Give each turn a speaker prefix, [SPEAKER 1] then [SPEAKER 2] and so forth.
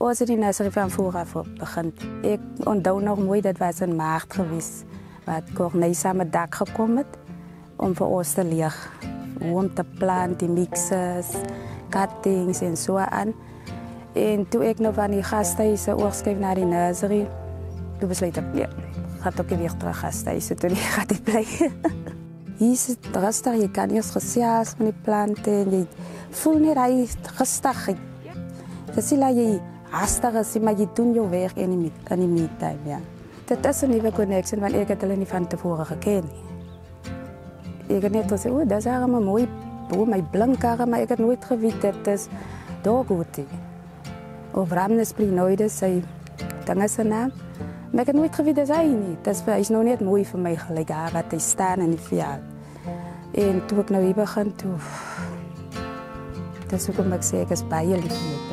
[SPEAKER 1] Ons het die nursery van voor af op begin. Ek onthou nog mooi, dat was in Maart geweest, wat Corneille saam met dak gekom het om vir ons te leer hoe om te plant, die mixes, cuttings en so aan. En toe ek nou van die gasthuise oorskuif na die nursery, toe besluit ek, nee, gaat ook weer terug gasthuise, toe die gaat die bly. Hier is het rustig, je kan eerst gesels met die planten, je voel net hy rustig. Dit is dat jy hastig is, maar jy doen jou werk in die meantime. Ja. Dit is een nieuwe connectie, want ik heb hulle niet van tevoren gekend. Ik heb net gezegd, dat is allemaal mooi, my blinker, maar ik heb nooit geweten, dat is doorgoed. Of Ramnes Plinoides, sy ding is zijn naam. Maar ik heb nooit geweten, dat is hy niet. Hij is nog net mooi voor mij gelijk, wat hij staan in die veld. En toen ik nou hier begin, toen... Dat is ook omdat ik zeg, ik is bij je lief.